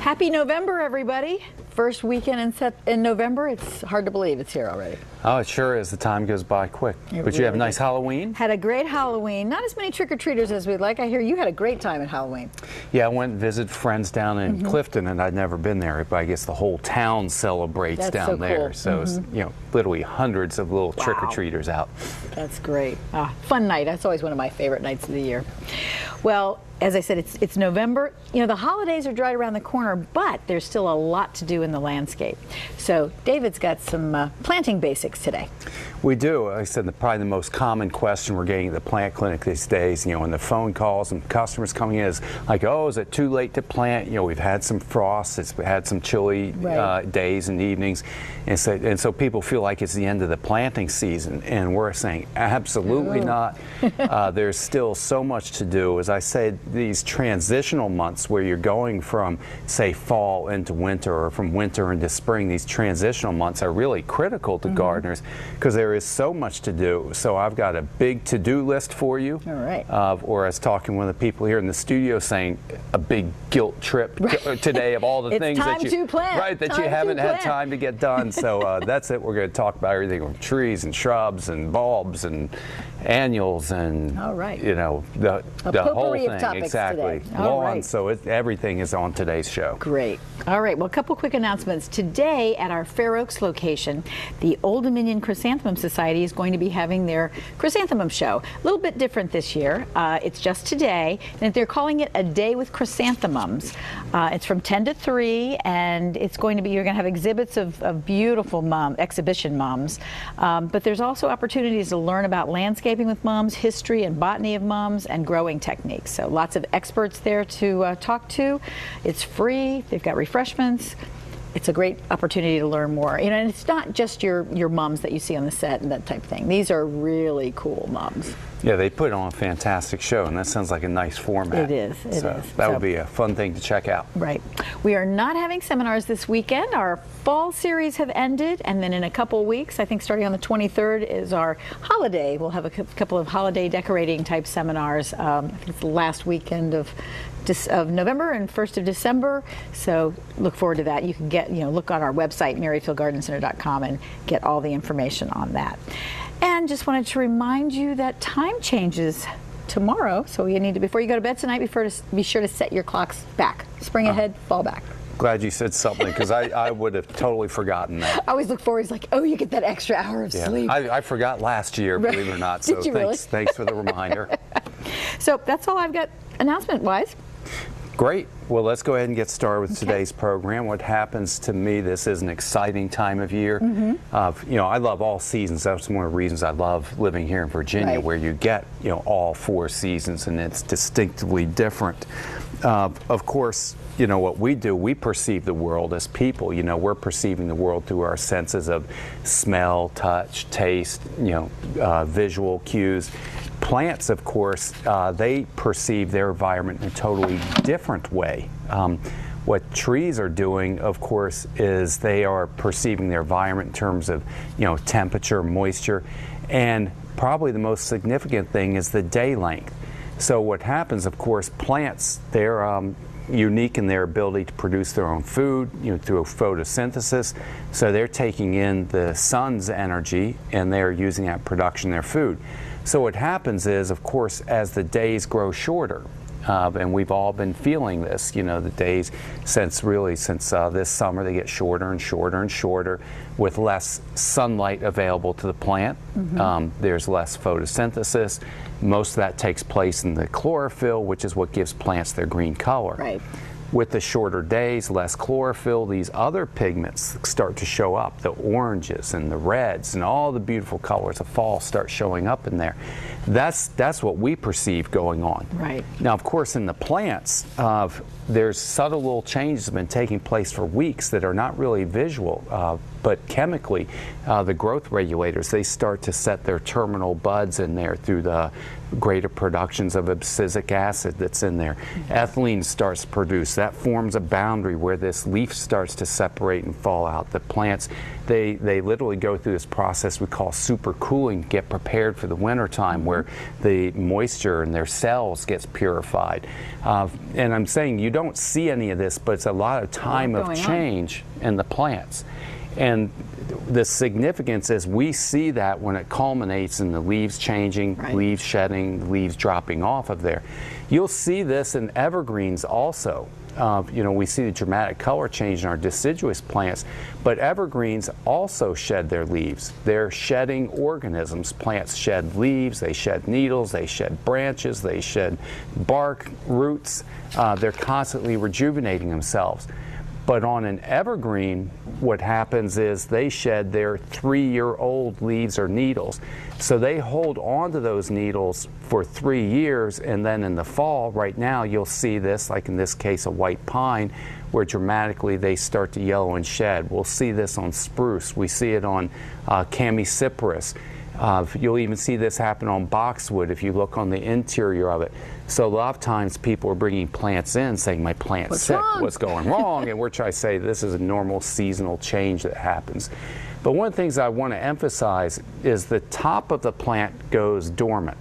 Happy November, everybody. First weekend in November. It's hard to believe it's here already. Oh, it sure is. The time goes by quick. But you have a nice Halloween? Had a great Halloween. Not as many trick-or-treaters as we'd like. I hear you had a great time at Halloween. Yeah, I went and visited friends down in Clifton, and I'd never been there. But I guess the whole town celebrates down there. Cool. So it's, you know, literally hundreds of little trick-or-treaters out. That's great. Fun night. That's always one of my favorite nights of the year. Well, as I said, it's November. You know, the holidays are right around the corner, but there's still a lot to do in the landscape. So David's got some planting basics today. We do. Like I said, probably the most common question we're getting at the plant clinic these days, you know, when the phone calls and customers coming in is like, oh, is it too late to plant? You know, we've had some frost, it's had some chilly days and evenings, and so people feel like it's the end of the planting season, and we're saying absolutely not. There's still so much to do. As I said, these transitional months where you're going from, say, fall into winter or from winter into spring, these transitional months are really critical to gardeners because there is so much to do. So I've got a big to-do list for you. All right. Or I was talking to one of the people here in the studio saying a big guilt trip today of all the things that you haven't had time to get done. So that's it. We're going to talk about everything from trees and shrubs and bulbs and annuals and you know the whole thing. Exactly. Lawns. So everything is on today's show. Great. All right. Well, a couple quick announcements. Today at our Fair Oaks location, the Old Dominion Chrysanthemum Society is going to be having their chrysanthemum show. A little bit different this year. It's just today, and they're calling it A Day with Chrysanthemums. It's from 10 to 3, and it's going to be, you're going to have exhibits of beautiful exhibition mums, but there's also opportunities to learn about landscaping with mums, history and botany of mums, and growing techniques. So lots of experts there to talk to. It's free. They've got refreshments. It's a great opportunity to learn more. You know, and it's not just your mums that you see on the set and that type of thing. These are really cool mums. Yeah, they put on a fantastic show, and that sounds like a nice format. It is. It is. That would be a fun thing to check out. Right. We are not having seminars this weekend. Our fall series have ended, and then in a couple of weeks, I think starting on the 23rd, is our holiday. We'll have a couple of holiday decorating type seminars. I think it's the last weekend of November and 1st of December, so look forward to that. You can look on our website, merrifieldgardencenter.com, and get all the information on that. And just wanted to remind you that time changes tomorrow, so you need to, before you go to bed tonight, be sure to set your clocks back. Spring ahead, fall back. Glad you said something, because I would have totally forgotten that. I always look forward, it's like, oh, you get that extra hour of sleep. I forgot last year, believe it or not, so thanks for the reminder. So that's all I've got announcement-wise. Great. Well, let's go ahead and get started with today's program. What happens to me, this is an exciting time of year. You know, I love all seasons. That's one of the reasons I love living here in Virginia, where you get, you know, all 4 seasons, and it's distinctively different. Of course, you know, what we do, we perceive the world as people. You know, we're perceiving the world through our senses of smell, touch, taste, you know, visual cues. Plants, of course, they perceive their environment in a totally different way. What trees are doing, of course, is they are perceiving their environment in terms of, you know, temperature, moisture, and probably the most significant thing is the day length. So what happens, of course, plants, they're unique in their ability to produce their own food, you know, through photosynthesis. So they're taking in the sun's energy, and they're using that production their food. So what happens is, of course, as the days grow shorter, and we've all been feeling this, you know, the days since this summer, they get shorter and shorter and shorter with less sunlight available to the plant. There's less photosynthesis. Most of that takes place in the chlorophyll, which is what gives plants their green color. Right. With the shorter days, less chlorophyll, these other pigments start to show up. The oranges and the reds and all the beautiful colors of fall start showing up in there. That's what we perceive going on. Right. Now, of course, in the plants, there's subtle little changes that have been taking place for weeks that are not really visual, but chemically, the growth regulators, they start to set their terminal buds in there through the greater productions of abscisic acid that's in there. Ethylene starts to produce. That forms a boundary where this leaf starts to separate and fall out. The plants, they literally go through this process we call supercooling to get prepared for the winter time, where the moisture in their cells gets purified. And I'm saying you don't see any of this, but it's a lot of time of change in the plants. And the significance is we see that when it culminates in the leaves changing, leaves shedding, leaves dropping off of there. You'll see this in evergreens also. You know, we see the dramatic color change in our deciduous plants, but evergreens also shed their leaves. They're shedding organisms. Plants shed leaves, they shed needles, they shed branches, they shed bark, roots. They're constantly rejuvenating themselves. But on an evergreen, what happens is they shed their 3-year-old leaves or needles. So they hold on to those needles for 3 years, and then in the fall, right now, you'll see this, like in this case, a white pine, where dramatically they start to yellow and shed. We'll see this on spruce. We see it on Chamaecyparis. You'll even see this happen on boxwood if you look on the interior of it. So a lot of times people are bringing plants in saying, my plant's sick, what's going wrong? And we're trying to say this is a normal seasonal change that happens. But one of the things I want to emphasize is the top of the plant goes dormant.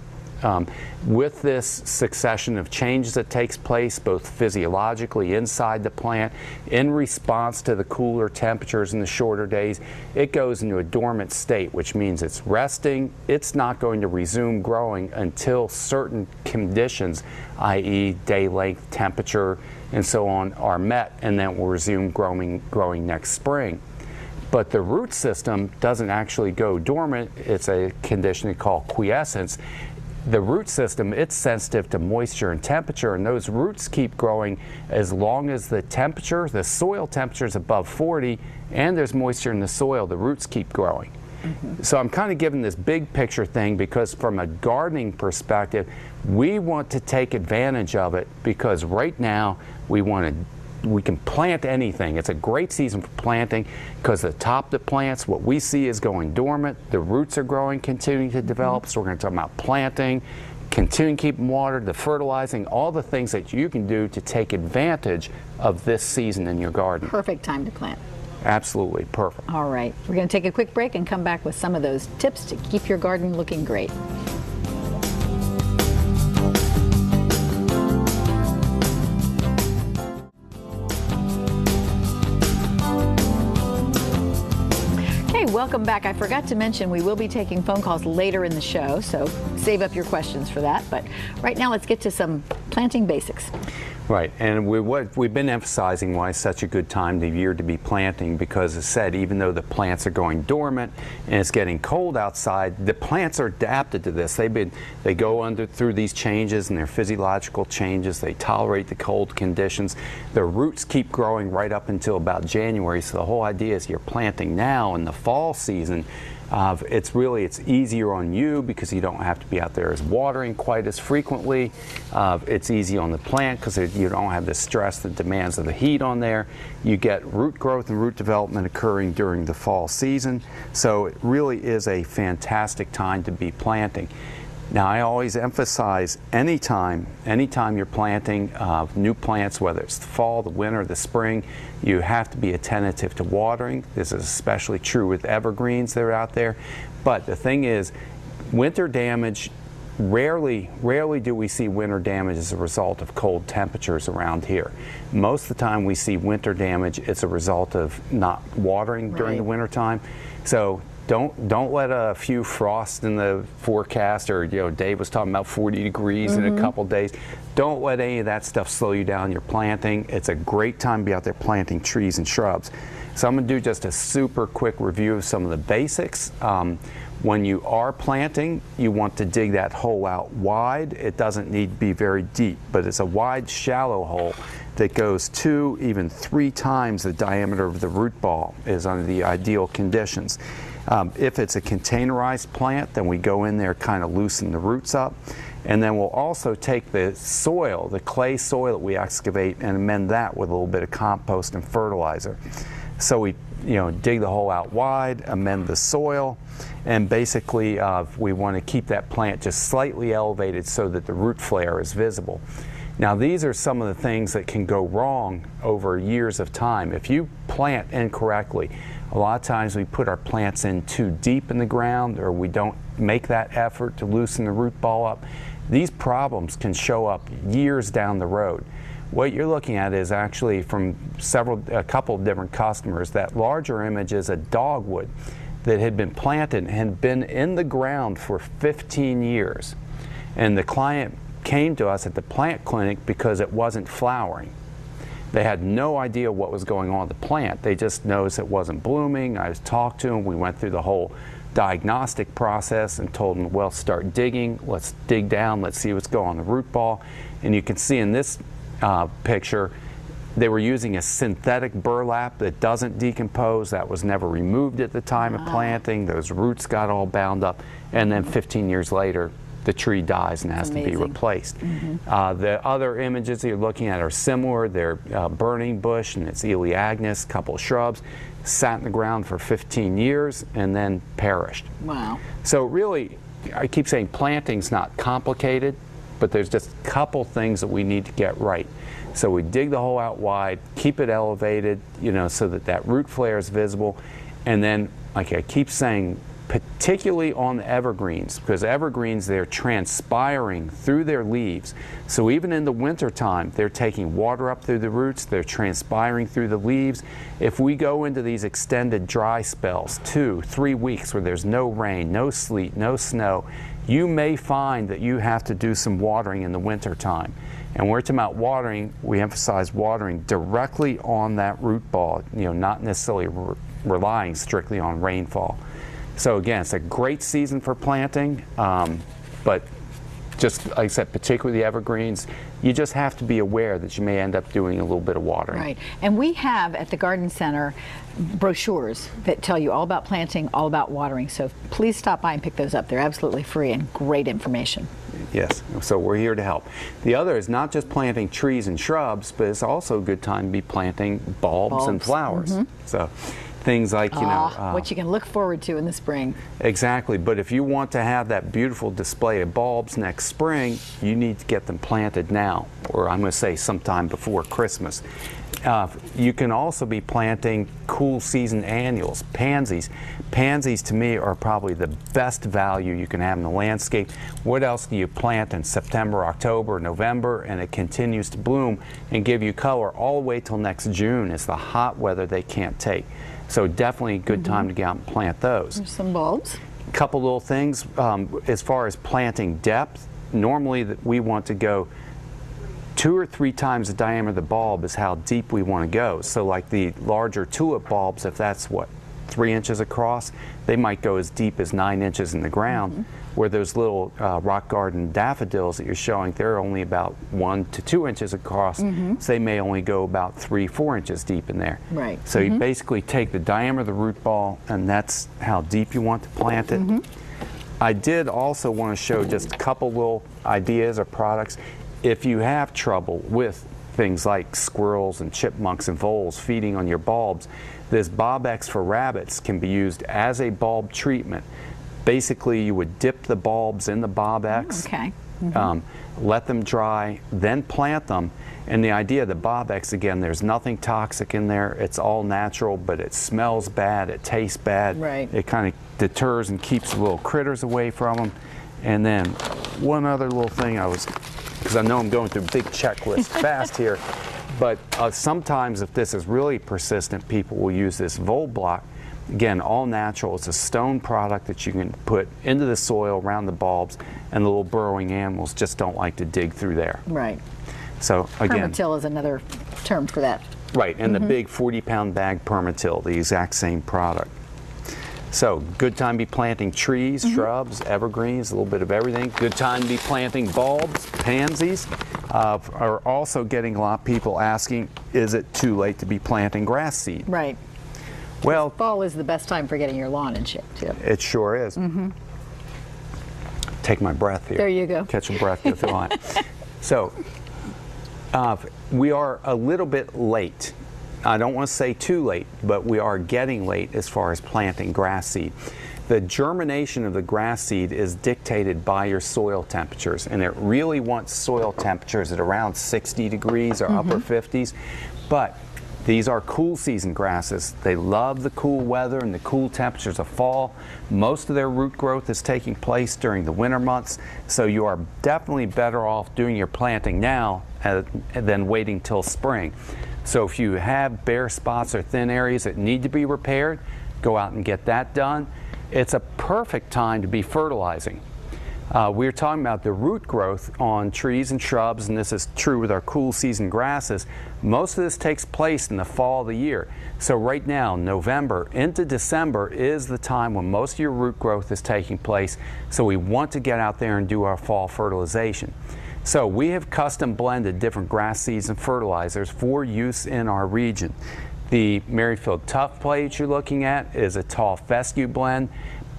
With this succession of changes that takes place both physiologically inside the plant, in response to the cooler temperatures and the shorter days, it goes into a dormant state, which means it's resting. It's not going to resume growing until certain conditions, i.e. day length, temperature, and so on, are met, and then will resume growing next spring. But the root system doesn't actually go dormant. It's a condition called quiescence. The root system, it's sensitive to moisture and temperature, and those roots keep growing as long as the temperature, the soil temperature is above 40 and there's moisture in the soil, the roots keep growing. So I'm kind of giving this big picture thing because from a gardening perspective, we want to take advantage of it because right now we can plant anything. It's a great season for planting because the top of the plants, what we see is going dormant. The roots are growing, continuing to develop. So we're going to talk about planting, continuing to keep them watered, the fertilizing, all the things that you can do to take advantage of this season in your garden. Perfect time to plant. Absolutely perfect. All right, we're going to take a quick break and come back with some of those tips to keep your garden looking great. Welcome back. I forgot to mention we will be taking phone calls later in the show, so save up your questions for that. But right now, let's get to some planting basics. Right, and what we've been emphasizing why it's such a good time of year to be planting because, as said, even though the plants are going dormant and it's getting cold outside, the plants are adapted to this. They go through these changes and their physiological changes. They tolerate the cold conditions. Their roots keep growing right up until about January. So the whole idea is you're planting now in the fall season. It's easier on you because you don't have to be out there as watering quite as frequently. It's easy on the plant because you don't have the stress, the demands of the heat on there. You get root growth and root development occurring during the fall season. So it really is a fantastic time to be planting. Now, I always emphasize anytime you're planting new plants, whether it's the fall, the winter, the spring, you have to be attentive to watering. This is especially true with evergreens that are out there. But the thing is, winter damage, rarely do we see winter damage as a result of cold temperatures around here. Most of the time we see winter damage, it's a result of not watering during the winter time. So don't let a few frosts in the forecast, or Dave was talking about 40 degrees in a couple days. Don't let any of that stuff slow you down your planting. It's a great time to be out there planting trees and shrubs. So I'm going to do just a super quick review of some of the basics. When you are planting, you want to dig that hole out wide. It doesn't need to be very deep, but it's a wide, shallow hole that goes 2, even 3 times the diameter of the root ball is under the ideal conditions. If it's a containerized plant, then we go in there, kind of loosen the roots up, and then we'll also take the soil, the clay soil that we excavate, and amend that with a little bit of compost and fertilizer. So we dig the hole out wide, amend the soil, and basically we want to keep that plant just slightly elevated so that the root flare is visible. Now these are some of the things that can go wrong over years of time. If you plant incorrectly, a lot of times we put our plants in too deep in the ground, or we don't make that effort to loosen the root ball up. These problems can show up years down the road. What you're looking at is actually from a couple of different customers. That larger image is a dogwood that had been planted and had been in the ground for 15 years. And the client came to us at the plant clinic because it wasn't flowering. They had no idea what was going on with the plant. They just noticed it wasn't blooming. I talked to them. We went through the whole diagnostic process and told them, well, start digging. Let's dig down. Let's see what's going on the root ball. And you can see in this picture, they were using a synthetic burlap that doesn't decompose. That was never removed at the time of planting. Those roots got all bound up. And then 15 years later, the tree dies and has to be replaced. The other images that you're looking at are similar. They're burning bush, and it's Elaeagnus, a couple of shrubs, sat in the ground for 15 years and then perished. Wow. So really, I keep saying planting's not complicated, but there's just a couple things that we need to get right. So we dig the hole out wide, keep it elevated, you know, so that that root flare is visible, and then, like I keep saying, particularly on the evergreens, because evergreens, they're transpiring through their leaves. So even in the winter time, they're taking water up through the roots, they're transpiring through the leaves. If we go into these extended dry spells, 2-3 weeks where there's no rain, no sleet, no snow, you may find that you have to do some watering in the winter time. And when we're talking about watering, we emphasize watering directly on that root ball, you know, not necessarily relying strictly on rainfall. So again, it's a great season for planting, but just like I said, particularly the evergreens, you just have to be aware that you may end up doing a little bit of watering. Right, and we have at the Garden Center brochures that tell you all about planting, all about watering, so please stop by and pick those up. They're absolutely free and great information. Yes, so we're here to help. The other is not just planting trees and shrubs, but it's also a good time to be planting bulbs. And flowers. So things like, you know, what you can look forward to in the spring. Exactly, but if you want to have that beautiful display of bulbs next spring, you need to get them planted now, or I'm going to say sometime before Christmas. You can also be planting cool season annuals, pansies. Pansies to me are probably the best value you can have in the landscape. What else do you plant in September, October, November, and it continues to bloom and give you color all the way till next June? It's the hot weather they can't take. So definitely a good time to get out and plant those. There's some bulbs. A couple little things as far as planting depth. Normally we want to go 2 or 3 times the diameter of the bulb is how deep we want to go. So like the larger tulip bulbs, if that's what, 3 inches across, they might go as deep as 9 inches in the ground. Where those little rock garden daffodils that you're showing, they're only about 1 to 2 inches across, so they may only go about 3-4 inches deep in there. Right. So you basically take the diameter of the root ball, and that's how deep you want to plant it. I did also want to show just a couple little ideas or products. If you have trouble with things like squirrels and chipmunks and voles feeding on your bulbs, this Bob-X for rabbits can be used as a bulb treatment. Basically, you would dip the bulbs in the Bob-X, let them dry, then plant them. And the idea of the Bob-X, again, there's nothing toxic in there. It's all natural, but it smells bad, it tastes bad. Right. It kind of deters and keeps the little critters away from them. And then one other little thing because I know I'm going through a big checklist fast here, but sometimes if this is really persistent, people will use this Vole block. Again, all natural. It's a stone product that you can put into the soil around the bulbs, and the little burrowing animals just don't like to dig through there. Right. So again, permatil is another term for that. Right, and the big 40-pound bag permatil, the exact same product. So good time to be planting trees, shrubs, evergreens, a little bit of everything. Good time to be planting bulbs, pansies. Are also getting a lot of people asking, is it too late to be planting grass seed? Right. Well, fall is the best time for getting your lawn in shape, too. It sure is. Take my breath here. There you go. Catch a breath, go through line. So we are a little bit late. I don't want to say too late, but we are getting late as far as planting grass seed. The germination of the grass seed is dictated by your soil temperatures, and it really wants soil temperatures at around 60 degrees or upper 50s. But these are cool season grasses. They love the cool weather and the cool temperatures of fall. Most of their root growth is taking place during the winter months, so you are definitely better off doing your planting now than waiting till spring. So if you have bare spots or thin areas that need to be repaired, go out and get that done. It's a perfect time to be fertilizing. We're talking about the root growth on trees and shrubs, and this is true with our cool season grasses. Most of this takes place in the fall of the year. So right now, November into December is the time when most of your root growth is taking place. So we want to get out there and do our fall fertilization. So we have custom blended different grass seeds and fertilizers for use in our region. The Merrifield Tough Plate you're looking at is a tall fescue blend.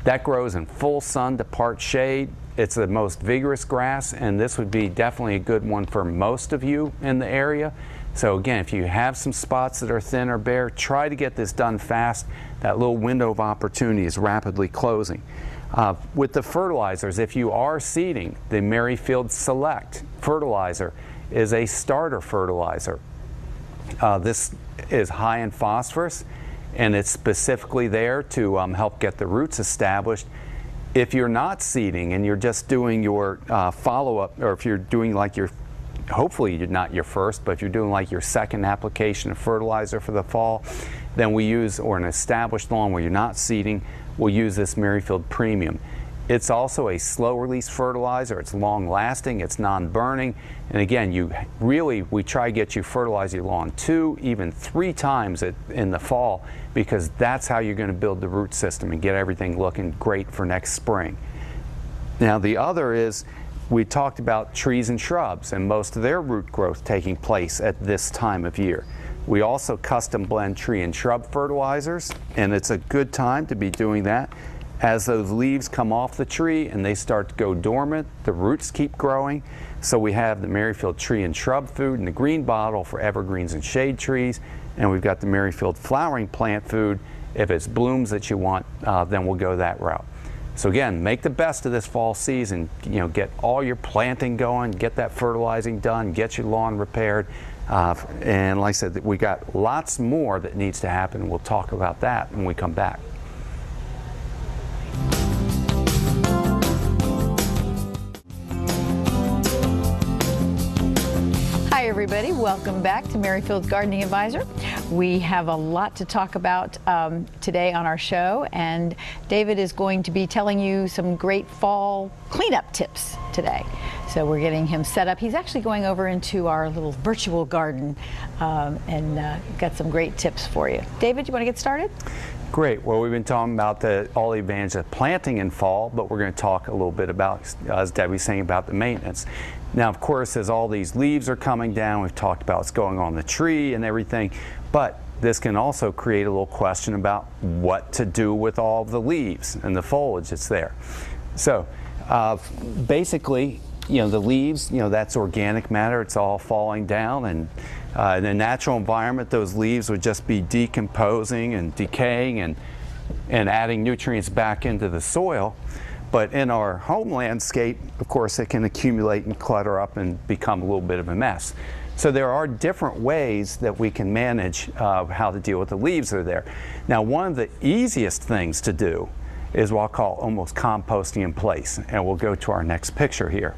That grows in full sun to part shade. It's the most vigorous grass, and this would be definitely a good one for most of you in the area. So again, if you have some spots that are thin or bare, try to get this done fast. That little window of opportunity is rapidly closing. With the fertilizers, if you are seeding, the Merrifield Select fertilizer is a starter fertilizer. This is high in phosphorus, and it's specifically there to help get the roots established. If you're not seeding and you're just doing your follow-up, or if you're doing like your, hopefully you're not your first, but if you're doing like your second application of fertilizer for the fall, then we use, or an established lawn where you're not seeding, we'll use this Merrifield Premium. It's also a slow release fertilizer. It's long lasting, it's non-burning, and again, we try to get you fertilize your lawn 2, even 3 times in the fall, because that's how you're going to build the root system and get everything looking great for next spring. Now the other is, we talked about trees and shrubs and most of their root growth taking place at this time of year. We also custom blend tree and shrub fertilizers, and it's a good time to be doing that. As those leaves come off the tree and they start to go dormant, the roots keep growing. So we have the Merrifield Tree and Shrub Food in the green bottle for evergreens and shade trees, and we've got the Merrifield Flowering Plant Food. If it's blooms that you want, then we'll go that route. So again, make the best of this fall season. Get all your planting going, get that fertilizing done, get your lawn repaired. And like I said, we got lots more that needs to happen. We'll talk about that when we come back. Hi everybody, welcome back to Merrifield's Gardening Advisor. We have a lot to talk about today on our show, and David is going to be telling you some great fall cleanup tips today. So we're getting him set up. He's actually going over into our little virtual garden and got some great tips for you. David, you want to get started? Great. Well, we've been talking about all the advantages of planting in fall, but we're going to talk a little bit about, as Debbie's saying, about the maintenance. Now, of course, as all these leaves are coming down, we've talked about what's going on in the tree and everything, but this can also create a little question about what to do with all of the leaves and the foliage that's there. So basically, the leaves, that's organic matter. It's all falling down, and in a natural environment, those leaves would just be decomposing and decaying and adding nutrients back into the soil. But in our home landscape, of course, it can accumulate and clutter up and become a little bit of a mess. So there are different ways that we can manage how to deal with the leaves that are there. Now, one of the easiest things to do is what I'll call almost composting in place, and we'll go to our next picture here.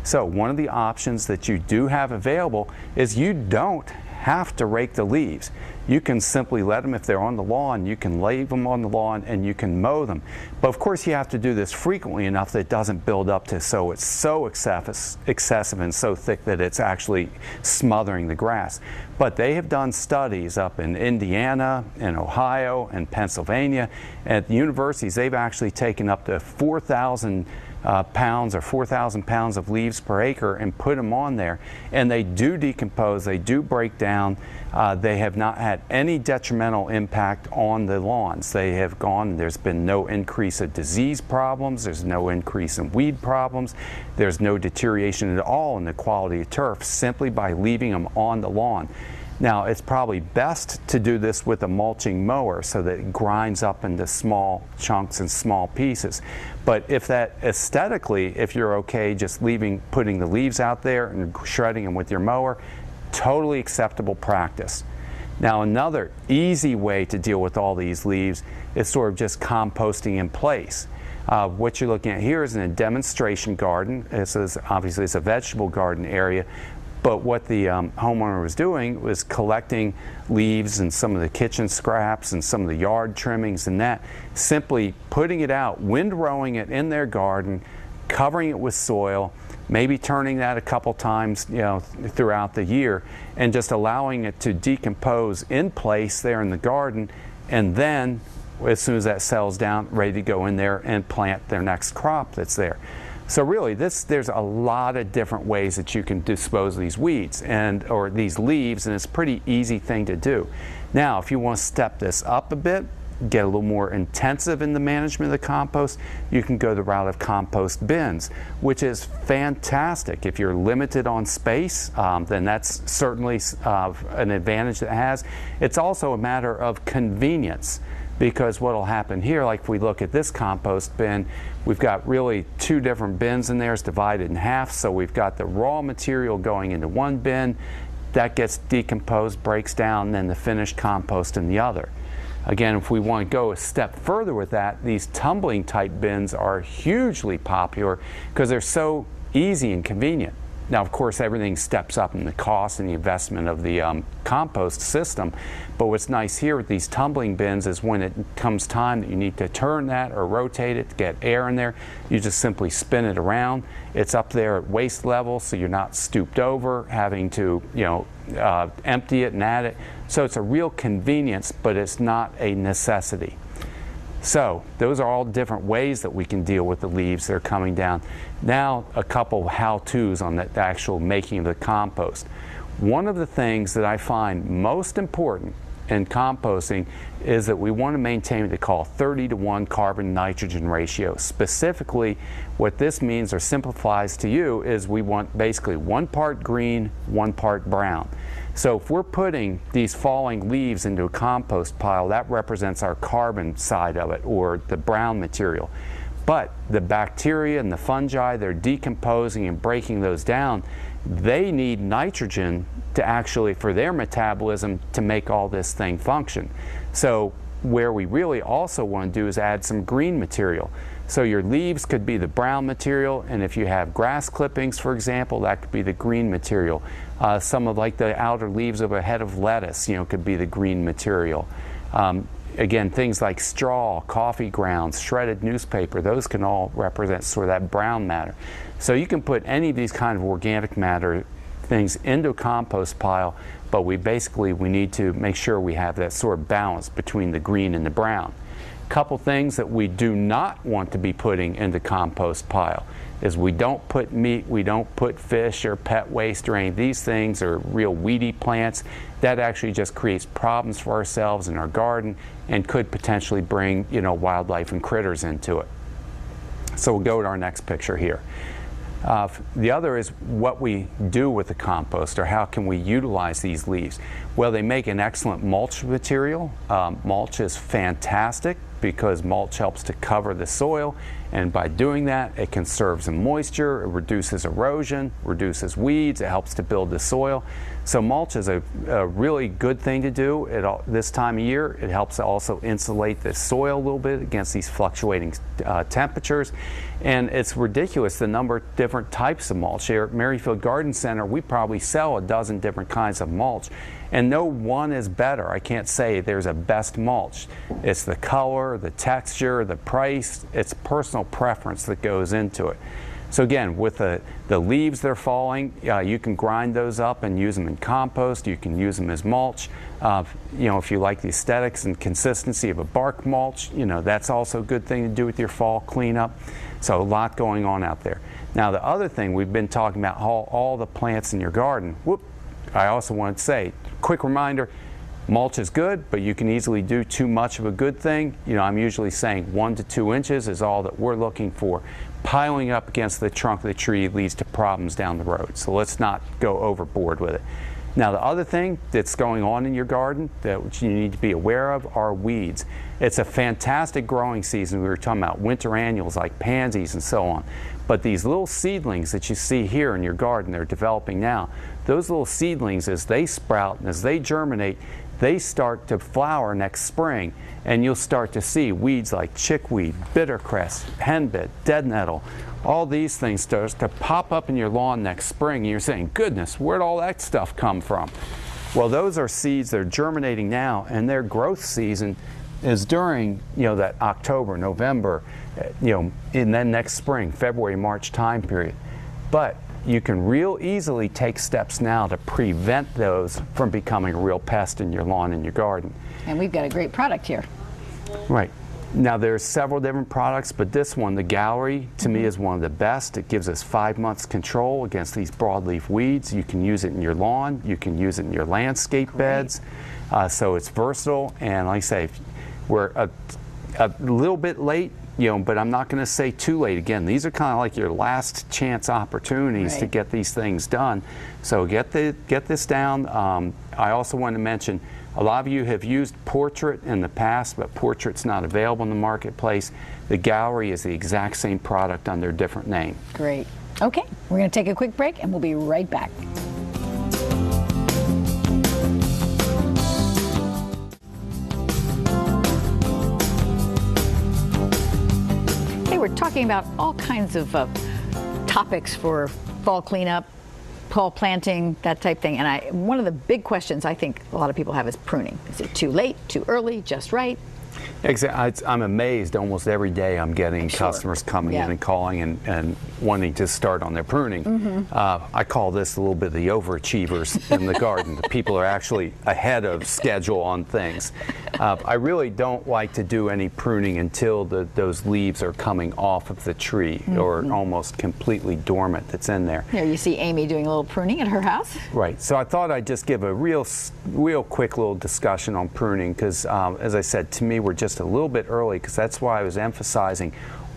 So one of the options that you do have available is you don't have to rake the leaves. You can simply let them, if they're on the lawn, you can leave them on the lawn and you can mow them. But of course you have to do this frequently enough that it doesn't build up to so it's so excessive and so thick that it's actually smothering the grass. But they have done studies up in Indiana and Ohio and Pennsylvania. At the universities, they've actually taken up to 4,000 pounds or 4,000 pounds of leaves per acre and put them on there, and they do decompose, they do break down. They have not had any detrimental impact on the lawns. They have gone, there's been no increase of disease problems, there's no increase in weed problems, there's no deterioration at all in the quality of turf simply by leaving them on the lawn. Now, it's probably best to do this with a mulching mower so that it grinds up into small chunks and small pieces. But if that aesthetically, if you're okay just putting the leaves out there and shredding them with your mower, totally acceptable practice. Now, another easy way to deal with all these leaves is sort of just composting in place. What you're looking at here is in a demonstration garden. This is obviously it's a vegetable garden area, but what the homeowner was doing was collecting leaves and some of the kitchen scraps and some of the yard trimmings and that, simply putting it out, windrowing it in their garden, covering it with soil, maybe turning that a couple times, throughout the year, and just allowing it to decompose in place there in the garden, and then as soon as that settles down, ready to go in there and plant their next crop that's there. So really, there's a lot of different ways that you can dispose of these weeds or these leaves, and it's a pretty easy thing to do. Now, if you want to step this up a bit, get a little more intensive in the management of the compost, you can go the route of compost bins, which is fantastic. If you're limited on space, then that's certainly an advantage that it has. It's also a matter of convenience, because what will happen here, like if we look at this compost bin, we've got really two different bins in there. It's divided in half, so we've got the raw material going into one bin, that gets decomposed, breaks down, and then the finished compost in the other. Again, if we want to go a step further with that, these tumbling type bins are hugely popular because they're so easy and convenient. Now, of course, everything steps up in the cost and the investment of the compost system, but what's nice here with these tumbling bins is when it comes time that you need to turn that or rotate it to get air in there, you just simply spin it around. It's up there at waist level, so you're not stooped over, having to empty it and add it. So it's a real convenience, but it's not a necessity. So those are all different ways that we can deal with the leaves that are coming down. Now, a couple how-tos on the actual making of the compost. One of the things that I find most important in composting is that we want to maintain what they call 30-to-1 carbon-nitrogen ratio. Specifically, what this means or simplifies to you is we want basically 1 part green, 1 part brown. So if we're putting these falling leaves into a compost pile, that represents our carbon side of it, or the brown material. But the bacteria and the fungi, they're decomposing and breaking those down. They need nitrogen to actually, for their metabolism, to make all this thing function. So where we really also want to do is add some green material. So your leaves could be the brown material, and if you have grass clippings, for example, that could be the green material. Some of like the outer leaves of a head of lettuce, could be the green material. Again, things like straw, coffee grounds, shredded newspaper, those can all represent sort of that brown matter. So you can put any of these kind of organic matter things into a compost pile, but we need to make sure we have that sort of balance between the green and the brown. Couple things that we do not want to be putting in the compost pile is we don't put meat, we don't put fish or pet waste or any of these things, or real weedy plants. That actually just creates problems for ourselves in our garden and could potentially bring wildlife and critters into it. So we'll go to our next picture here. The other is what we do with the compost, or how can we utilize these leaves. Well, they make an excellent mulch material. Mulch is fantastic because mulch helps to cover the soil, and by doing that it conserves the moisture, it reduces erosion, reduces weeds, it helps to build the soil. So mulch is a really good thing to do this time of year. It helps to also insulate the soil a little bit against these fluctuating temperatures. And it's ridiculous the number of different types of mulch. Here at Merrifield Garden Center, we probably sell a dozen different kinds of mulch, and no one is better. I can't say there's a best mulch. It's the color, the texture, the price. It's personal preference that goes into it. So again, with the leaves that are falling, you can grind those up and use them in compost. You can use them as mulch. If you like the aesthetics and consistency of a bark mulch, that's also a good thing to do with your fall cleanup. So a lot going on out there. Now the other thing, we've been talking about all the plants in your garden. I also want to say, quick reminder, mulch is good, but you can easily do too much of a good thing. I'm usually saying 1 to 2 inches is all that we're looking for. Piling up against the trunk of the tree leads to problems down the road, so let's not go overboard with it. Now, the other thing that's going on in your garden that you need to be aware of are weeds. It's a fantastic growing season. We were talking about winter annuals like pansies and so on. But these little seedlings that you see here in your garden, they're developing now, those little seedlings, as they sprout and as they germinate, they start to flower next spring, and you'll start to see weeds like chickweed, bittercress, henbit, dead nettle. All these things start to pop up in your lawn next spring, and you're saying, goodness, where'd all that stuff come from? Well, those are seeds that are germinating now, and their growth season is during, that October, November, and then next spring, February, March time period. But you can real easily take steps now to prevent those from becoming a real pest in your lawn and your garden. And we've got a great product here. Right. Now, there's several different products, but this one, the Gallery, to me is one of the best. It gives us 5 months control against these broadleaf weeds. You can use it in your lawn. You can use it in your landscape beds. So it's versatile. And like I say, we're a little bit late, but I'm not going to say too late. Again, these are kind of like your last chance opportunities to get these things done. So get this down. I also want to mention, a lot of you have used Portrait in the past, but Portrait's not available in the marketplace. The Gallery is the exact same product under a different name. Great. Okay, we're going to take a quick break, and we'll be right back. We're talking about all kinds of topics for fall cleanup, fall planting, that type thing. And one of the big questions I think a lot of people have is pruning. Is it too late, too early, just right? Exactly. I'm amazed almost every day I'm getting customers coming in and calling and wanting to start on their pruning. I call this a little bit the overachievers in the garden. The people are actually ahead of schedule on things. I really don't like to do any pruning until those leaves are coming off of the tree or almost completely dormant that's in there. Here you see Amy doing a little pruning at her house. Right. So I thought I'd just give a real quick little discussion on pruning because, as I said, to me we're just a little bit early, because that's why I was emphasizing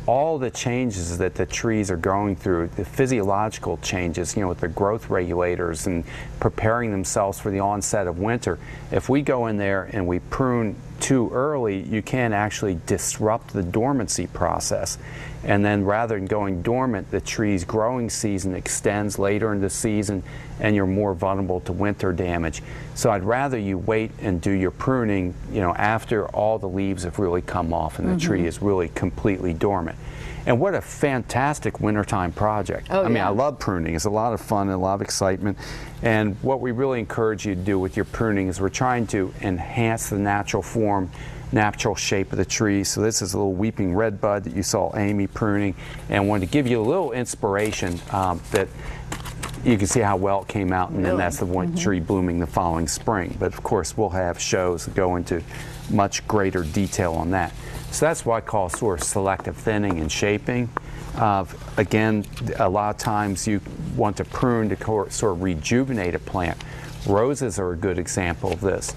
all the changes that the trees are going through, the physiological changes, with the growth regulators and preparing themselves for the onset of winter. If we go in there and we prune too early, you can actually disrupt the dormancy process. And then rather than going dormant, the tree's growing season extends later in the season and you're more vulnerable to winter damage. So I'd rather you wait and do your pruning, after all the leaves have really come off and the tree is really completely dormant. And what a fantastic wintertime project. I mean, I love pruning. It's a lot of fun and a lot of excitement. And what we really encourage you to do with your pruning is we're trying to enhance the natural form, natural shape of the tree. So this is a little weeping red bud that you saw Amy pruning, and I wanted to give you a little inspiration that you can see how well it came out, and then that's the one tree blooming the following spring. But of course we'll have shows that go into much greater detail on that. So that's what I call sort of selective thinning and shaping. Again, a lot of times you want to prune to sort of rejuvenate a plant. Roses are a good example of this.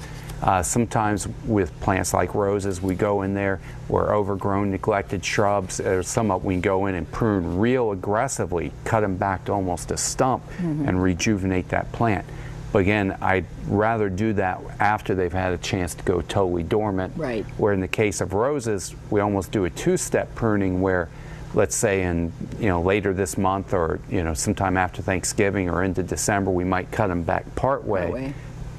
Sometimes with plants like roses, we go in there where overgrown, neglected shrubs, or some of we can go in and prune real aggressively, cut them back to almost a stump and rejuvenate that plant. But again, I'd rather do that after they've had a chance to go totally dormant. Right. Where in the case of roses, we almost do a two-step pruning where, let's say in later this month or sometime after Thanksgiving or into December, we might cut them back part way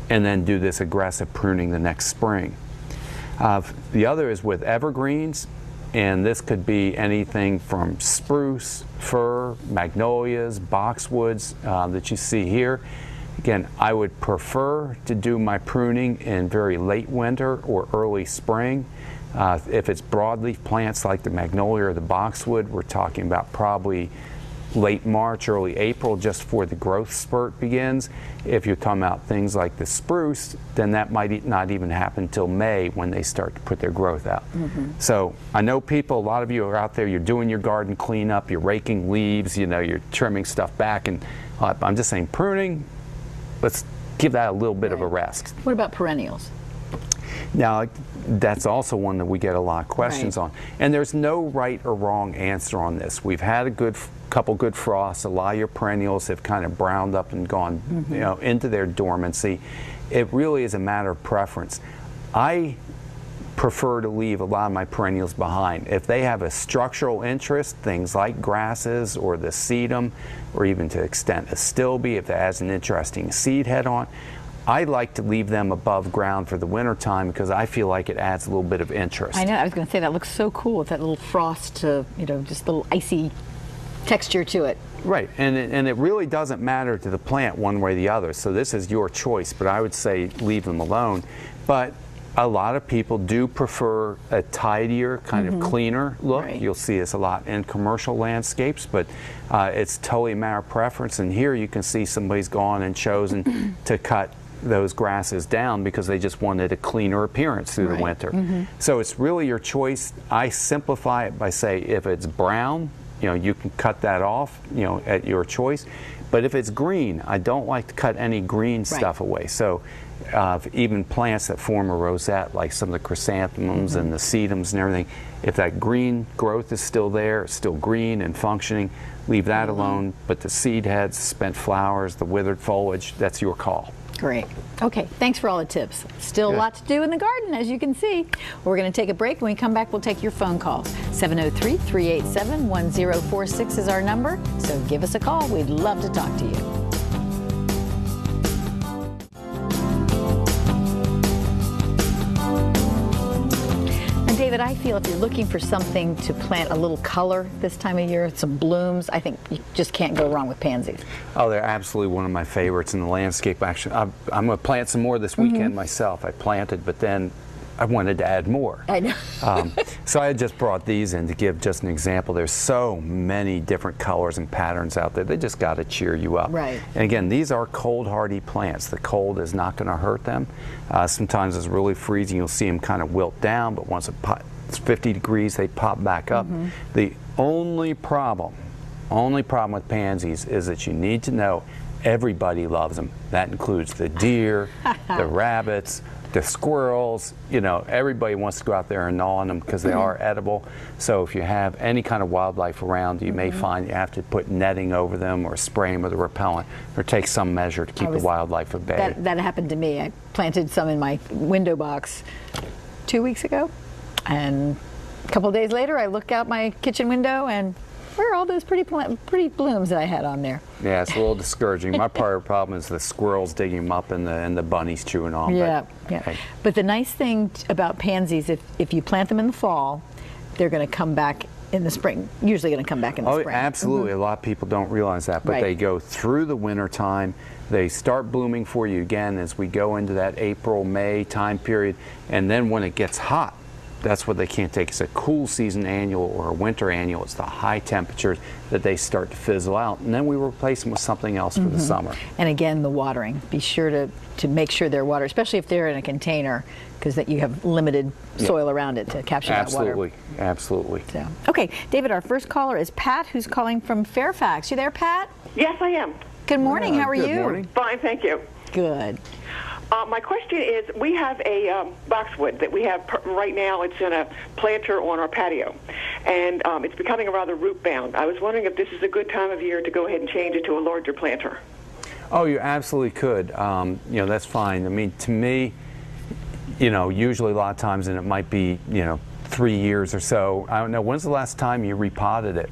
and then do this aggressive pruning the next spring. The other is with evergreens, and this could be anything from spruce, fir, magnolias, boxwoods that you see here. Again, I would prefer to do my pruning in very late winter or early spring. If it's broadleaf plants like the magnolia or the boxwood, we're talking about probably late March, early April, just before the growth spurt begins. If you're talking about things like the spruce, then that might not even happen until May when they start to put their growth out. So I know people, a lot of you are out there, you're doing your garden cleanup, you're raking leaves, you're trimming stuff back, and I'm just saying pruning, let's give that a little bit of a rest. What about perennials? Now, that's also one that we get a lot of questions on. And there's no right or wrong answer on this. We've had a good couple good frosts, a lot of your perennials have kind of browned up and gone into their dormancy. It really is a matter of preference. I prefer to leave a lot of my perennials behind. If they have a structural interest, things like grasses or the sedum, or even to extent a stilby, if it has an interesting seed head on, I like to leave them above ground for the winter time because I feel like it adds a little bit of interest. I know, I was going to say that looks so cool with that little frost, just a little icy texture to it. Right, and it really doesn't matter to the plant one way or the other, so this is your choice, but I would say leave them alone. But a lot of people do prefer a tidier, kind of cleaner look. Right. You'll see this a lot in commercial landscapes, but it's totally a matter of preference. And here you can see somebody's gone and chosen to cut those grasses down because they just wanted a cleaner appearance through the winter. So it's really your choice. I simplify it by say if it's brown, you can cut that off, at your choice. But if it's green, I don't like to cut any green stuff away. So even plants that form a rosette, like some of the chrysanthemums and the sedums and everything, if that green growth is still there, still green and functioning, leave that alone. But the seed heads, spent flowers, the withered foliage, that's your call. Great. Okay, thanks for all the tips. Still a lot to do in the garden, as you can see. We're going to take a break. When we come back, we'll take your phone calls. 703-387-1046 is our number, so give us a call. We'd love to talk to you. David, I feel if you're looking for something to plant a little color this time of year, some blooms, I think you just can't go wrong with pansies. Oh, they're absolutely one of my favorites in the landscape. Actually, I'm going to plant some more this weekend myself. I planted, but then I wanted to add more. I know. So I just brought these in to give just an example. There's so many different colors and patterns out there. They just got to cheer you up. Right. And again, these are cold hardy plants. The cold is not going to hurt them. Sometimes it's really freezing. You'll see them kind of wilt down, but once it's 50 degrees, they pop back up. The only problem with pansies is that you need to know everybody loves them. That includes the deer, the rabbits, the squirrels, everybody wants to go out there and gnaw on them because they are edible. So if you have any kind of wildlife around, you may find you have to put netting over them or spray them with a repellent or take some measure to keep the wildlife at bay. That happened to me. I planted some in my window box 2 weeks ago, and a couple of days later I look out my kitchen window and where are all those pretty blooms that I had on there? Yeah, it's a little discouraging. My part of the problem is the squirrels digging them up and the bunnies chewing on them. Yeah, but, hey. But the nice thing about pansies, if you plant them in the fall, they're going to come back in the spring. Usually going to come back in the spring. Oh, absolutely. A lot of people don't realize that, but they go through the winter time. They start blooming for you again as we go into that April, May time period, and then when it gets hot, that's what they can't take. It's a cool season annual or a winter annual. It's the high temperatures that they start to fizzle out, and then we replace them with something else for the summer. And again, the watering. Be sure to make sure they're watered, especially if they're in a container, because that you have limited soil around it to capture that water. Absolutely. So, okay, David, our first caller is Pat, who's calling from Fairfax. You there, Pat? Yes, I am. Good morning. How are you? Good morning. Fine, thank you. Good. My question is, we have a boxwood that we have right now. It's in a planter on our patio, and it's becoming a rather root bound. I was wondering if this is a good time of year to go ahead and change it to a larger planter. Oh, you absolutely could. That's fine. I mean, to me, usually a lot of times, and it might be, 3 years or so. I don't know. When's the last time you repotted it?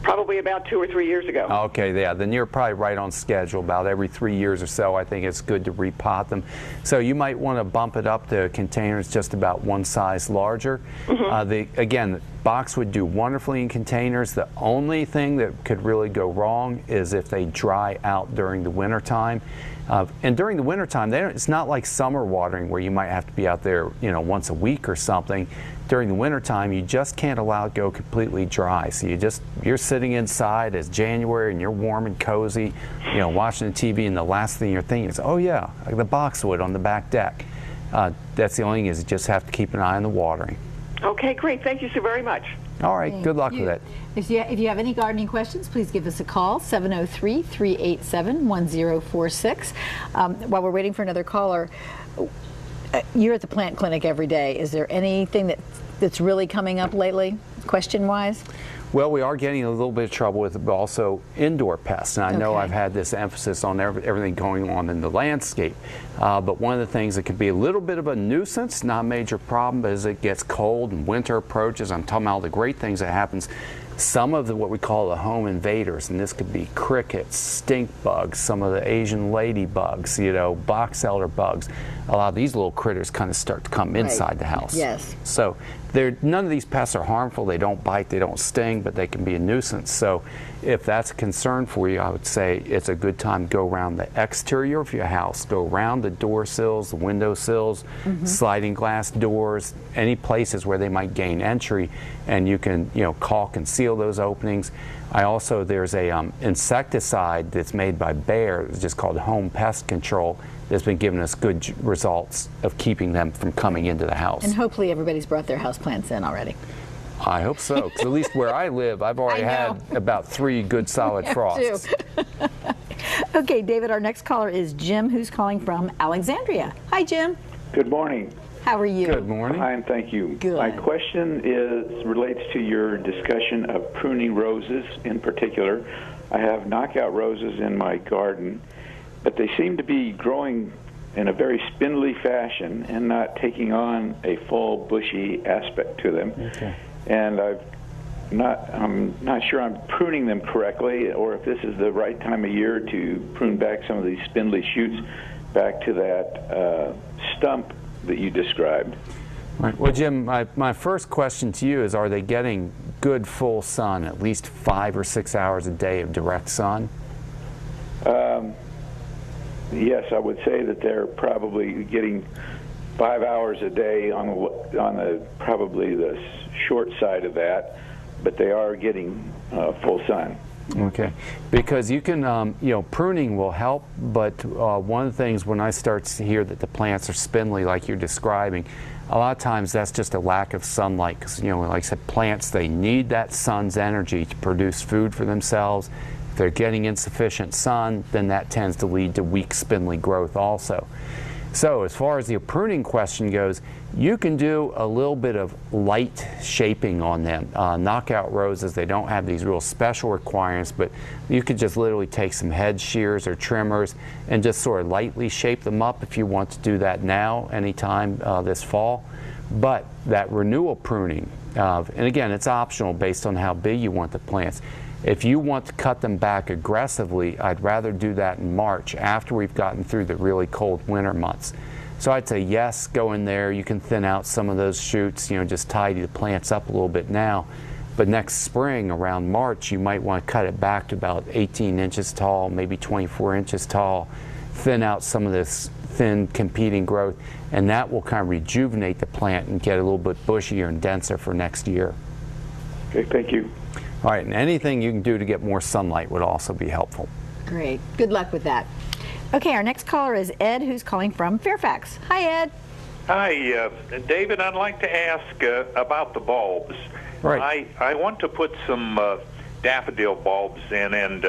Probably about 2 or 3 years ago. Okay, yeah, then you're probably right on schedule. About every 3 years or so, I think it's good to repot them. So you might want to bump it up to containers just about one size larger. Again, boxwood do wonderfully in containers. The only thing that could really go wrong is if they dry out during the winter time. And during the winter time, it's not like summer watering where you might have to be out there, once a week or something. During the winter time, you just can't allow it to go completely dry. So you're sitting inside as January and you're warm and cozy, watching the TV, and the last thing you're thinking is, oh yeah, the boxwood on the back deck. That's the only thing is you just have to keep an eye on the watering. Okay, great. Thank you so very much. All right, good luck with it. If you have any gardening questions, please give us a call, 703-387-1046. While we're waiting for another caller, you're at the plant clinic every day. Is there anything that's really coming up lately, question-wise? Well, we are getting a little bit of trouble with also indoor pests. And I know I've had this emphasis on everything going on in the landscape. But one of the things that could be a little bit of a nuisance, not a major problem, but as it gets cold and winter approaches, I'm talking about all the great things that happens. Some of what we call the home invaders, and this could be crickets, stink bugs, some of the Asian ladybugs, you know, box elder bugs. A lot of these little critters kind of start to come inside the house. Yes. So none of these pests are harmful. They don't bite, they don't sting, but they can be a nuisance. So if that's a concern for you, I would say it's a good time to go around the exterior of your house. Go around the door sills, the window sills, sliding glass doors, any places where they might gain entry, and you can, you know, caulk and seal those openings. There's a insecticide that's made by Bayer, it's just called Home Pest Control, that's been giving us good results of keeping them from coming into the house. And hopefully everybody's brought their houseplants in already. I hope so, because at least where I live, I've already had about 3 good solid frosts. Okay, David, our next caller is Jim, who's calling from Alexandria. Hi, Jim. Good morning. How are you? Good morning. Fine, thank you. Good. My question relates to your discussion of pruning roses in particular. I have knockout roses in my garden, but they seem to be growing in a very spindly fashion and not taking on a full bushy aspect to them. Okay. And I'm not sure I'm pruning them correctly, or if this is the right time of year to prune back some of these spindly shoots back to that stump that you described. Right. Well, Jim, my first question to you is, are they getting good full sun, at least 5 or 6 hours a day of direct sun? Yes, I would say that they're probably getting 5 hours a day on probably the short side of that, but they are getting full sun. Okay, because you can, you know, pruning will help, but one of the things when I start to hear that the plants are spindly like you're describing, a lot of times that's just a lack of sunlight, because, you know, like I said, plants, they need that sun's energy to produce food for themselves. If they're getting insufficient sun, then that tends to lead to weak, spindly growth also. So as far as the pruning question goes, you can do a little bit of light shaping on them. Knockout roses, they don't have these real special requirements, but you could just literally take some head shears or trimmers and just sort of lightly shape them up if you want to do that now, anytime this fall. But that renewal pruning, and again, it's optional based on how big you want the plants. If you want to cut them back aggressively, I'd rather do that in March after we've gotten through the really cold winter months. So I'd say yes, go in there. You can thin out some of those shoots, you know, just tidy the plants up a little bit now. But next spring, around March, you might want to cut it back to about 18 inches tall, maybe 24 inches tall, thin out some of this thin competing growth, and that will kind of rejuvenate the plant and get a little bit bushier and denser for next year. Okay, thank you. All right, and anything you can do to get more sunlight would also be helpful. Great. Good luck with that. Okay, our next caller is Ed, who's calling from Fairfax. Hi, Ed. Hi, David. I'd like to ask about the bulbs. Right. I want to put some daffodil bulbs in, and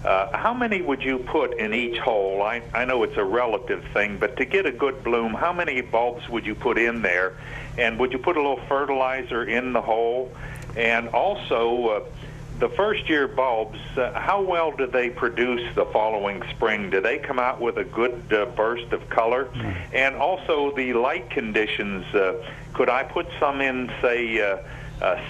how many would you put in each hole? I know it's a relative thing, but to get a good bloom, how many bulbs would you put in there? And would you put a little fertilizer in the hole? And also, the first-year bulbs, how well do they produce the following spring? Do they come out with a good burst of color? And also, the light conditions, could I put some in, say,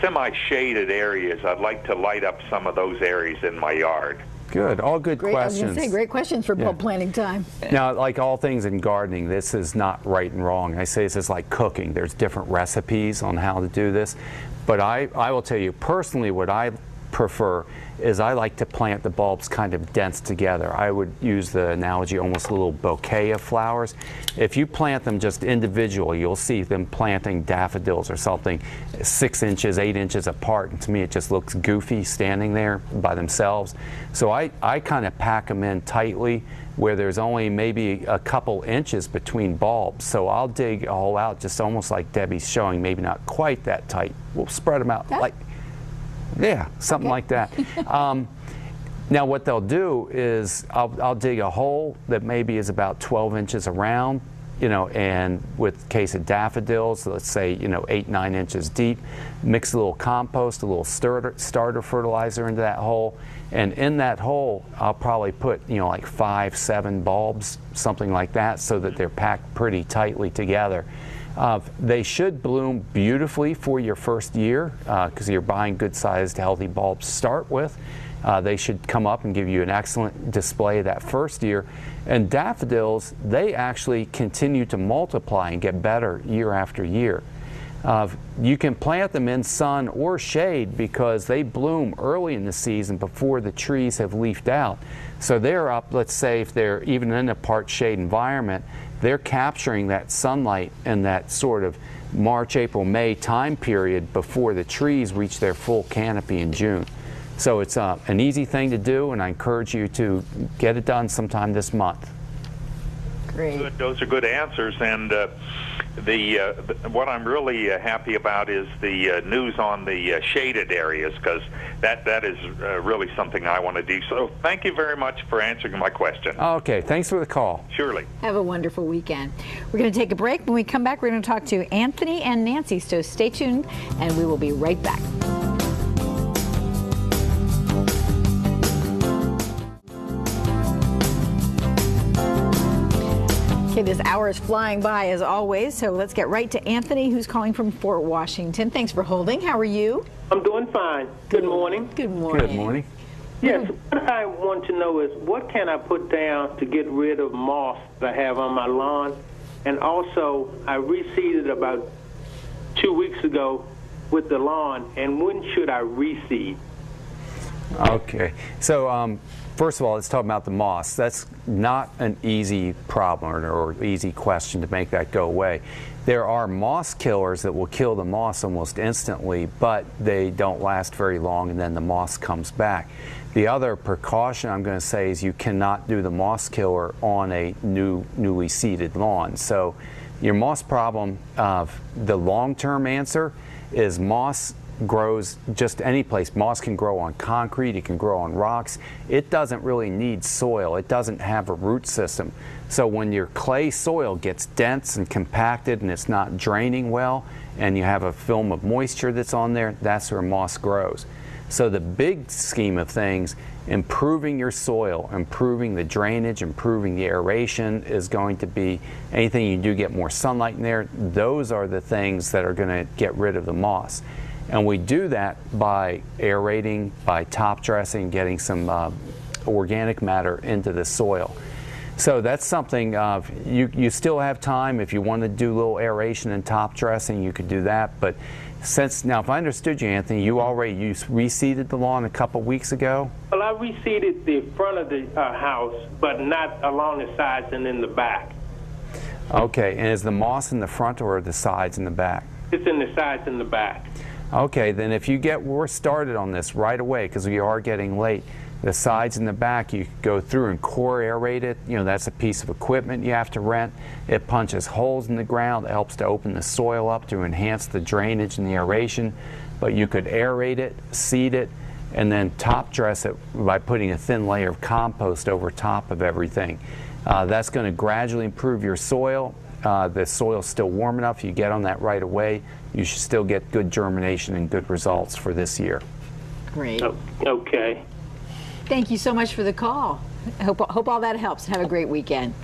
semi-shaded areas? I'd like to light up some of those areas in my yard. Good, all good questions. I was going to say, great questions for bulb planting time. Now, like all things in gardening, this is not right and wrong. I say this is like cooking. There's different recipes on how to do this. But I will tell you, personally, what I prefer is I like to plant the bulbs kind of dense together. I would use the analogy almost a little bouquet of flowers. If you plant them just individually, you'll see them planting daffodils or something 6 inches, 8 inches apart, and to me it just looks goofy standing there by themselves. So I kind of pack them in tightly where there's only maybe a couple inches between bulbs. So I'll dig a hole out just almost like Debbie's showing, maybe not quite that tight. We'll spread them out like, yeah, something like that. Now what they'll do is I'll dig a hole that maybe is about 12 inches around, and with case of daffodils, let's say, 8-9 inches deep, mix a little compost, a little starter fertilizer into that hole. And in that hole, I'll probably put, like 5-7 bulbs, something like that, so that they're packed pretty tightly together. They should bloom beautifully for your first year because you're buying good-sized, healthy bulbs to start with. They should come up and give you an excellent display that first year. And daffodils, they actually continue to multiply and get better year after year. You can plant them in sun or shade because they bloom early in the season before the trees have leafed out. So they're up, let's say if they're even in a part shade environment, they're capturing that sunlight in that sort of March, April, May time period before the trees reach their full canopy in June. So it's an easy thing to do, and I encourage you to get it done sometime this month. Great. Good. Those are good answers, and what I'm really happy about is the news on the shaded areas, because that is really something I want to do. So thank you very much for answering my question. Okay, thanks for the call. Surely. Have a wonderful weekend. We're going to take a break. When we come back, we're going to talk to Anthony and Nancy, so stay tuned, and we will be right back. Okay, this hour is flying by as always, so let's get right to Anthony, who's calling from Fort Washington. Thanks for holding. How are you? I'm doing fine. Good morning. Good morning. Good morning. Yes, what I want to know is what can I put down to get rid of moss that I have on my lawn? And also, I reseeded about 2 weeks ago with the lawn, and when should I reseed? Okay, so first of all, let's talk about the moss. That's not an easy problem or easy question to make that go away. There are moss killers that will kill the moss almost instantly, but they don't last very long, and then the moss comes back. The other precaution I'm going to say is you cannot do the moss killer on a newly seeded lawn. So your moss problem, the long-term answer is moss grows just any place. Moss can grow on concrete, it can grow on rocks. It doesn't really need soil. It doesn't have a root system. So when your clay soil gets dense and compacted and it's not draining well, and you have a film of moisture that's on there, that's where moss grows. So the big scheme of things, improving your soil, improving the drainage, improving the aeration is going to be anything you do get more sunlight in there. Those are the things that are going to get rid of the moss. And we do that by aerating, by top dressing, getting some organic matter into the soil. So that's something you still have time. If you want to do a little aeration and top dressing, you could do that. But now, if I understood you, Anthony, you reseeded the lawn a couple weeks ago? Well, I reseeded the front of the house, but not along the sides and in the back. Okay, and is the moss in the front or the sides and the back? It's in the sides and the back. Okay, then if we're started on this right away, because we are getting late, the sides and the back, you go through and core aerate it. That's a piece of equipment you have to rent. It punches holes in the ground. It helps to open the soil up to enhance the drainage and the aeration. But you could aerate it, seed it, and then top dress it by putting a thin layer of compost over top of everything. That's going to gradually improve your soil. The soil's still warm enough. You get on that right away, you should still get good germination and good results for this year. Great. Okay. Thank you so much for the call. I hope all that helps. Have a great weekend.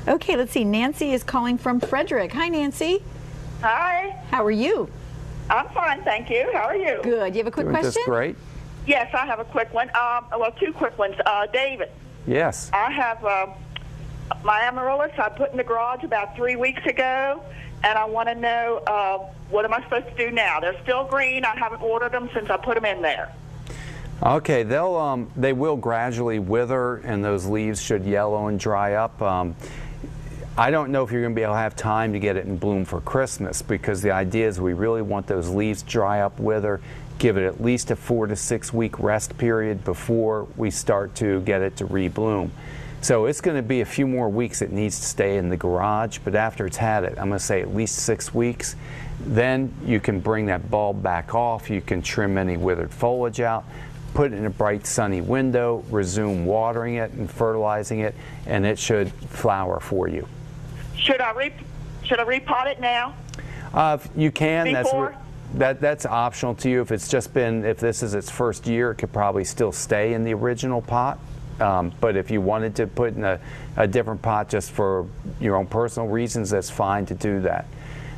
Okay, let's see. Nancy is calling from Frederick. Hi, Nancy. Hi. How are you? I'm fine, thank you. How are you? Good. You have a quick question? That's great. Yes, I have a quick one. Well, two quick ones. David. Yes. I have my amaryllis I put in the garage about 3 weeks ago, and I want to know what am I supposed to do now? They're still green. I haven't watered them since I put them in there. Okay, they will gradually wither, and those leaves should yellow and dry up. I don't know if you're going to be able to have time to get it in bloom for Christmas, because the idea is we really want those leaves to dry up, wither, give it at least a 4 to 6 week rest period before we start to get it to rebloom. So it's going to be a few more weeks it needs to stay in the garage, but after it's had it, I'm going to say at least 6 weeks. Then you can bring that bulb back off, you can trim any withered foliage out, put it in a bright sunny window, resume watering it and fertilizing it, and it should flower for you. Should I repot it now? You can. Before? That's optional to you. If it's just been, if this is its first year, it could probably still stay in the original pot. But if you wanted to put in a different pot just for your own personal reasons, that's fine to do that.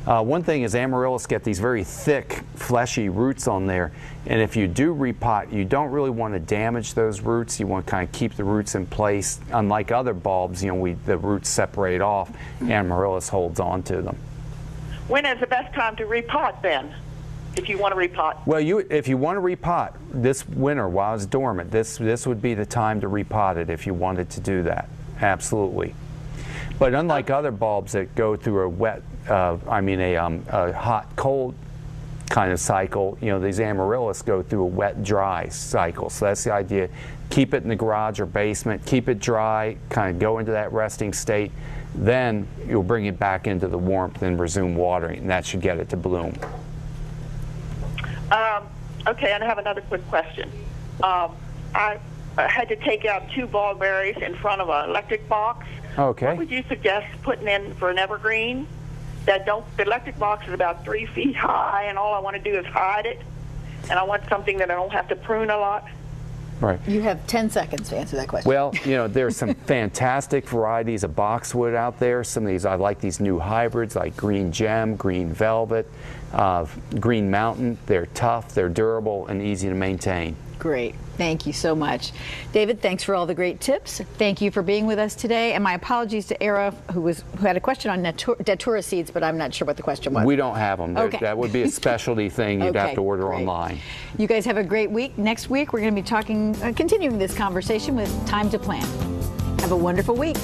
One thing is amaryllis get these very thick, fleshy roots on there, and if you do repot, you don't really want to damage those roots. You want to kind of keep the roots in place. Unlike other bulbs, you know, the roots separate off. Amaryllis holds on to them. When is the best time to repot then, if you want to repot? Well, if you want to repot this winter while it's dormant, this would be the time to repot it if you wanted to do that. Absolutely. But unlike other bulbs that go through a wet, a hot, cold kind of cycle, you know, these amaryllis go through a wet, dry cycle. So that's the idea. Keep it in the garage or basement, keep it dry, kind of go into that resting state. Then you'll bring it back into the warmth and resume watering, and that should get it to bloom. Okay, and I have another quick question. I had to take out 2 barberries in front of an electric box. Okay. What would you suggest putting in for an evergreen? The electric box is about 3 feet high, and all I want to do is hide it. And I want something that I don't have to prune a lot. Right. You have 10 seconds to answer that question. Well, you know, there's some fantastic varieties of boxwood out there. Some of these, I like these new hybrids like Green Gem, Green Velvet, Green Mountain. They're tough, they're durable, and easy to maintain. Great. Thank you so much. David, thanks for all the great tips. Thank you for being with us today. And my apologies to Era, who had a question on Datura seeds, but I'm not sure what the question was. We don't have them. Okay. That would be a specialty thing you'd have to order great. online. You guys have a great week. Next week, we're going to be continuing this conversation with Time to Plant. Have a wonderful week.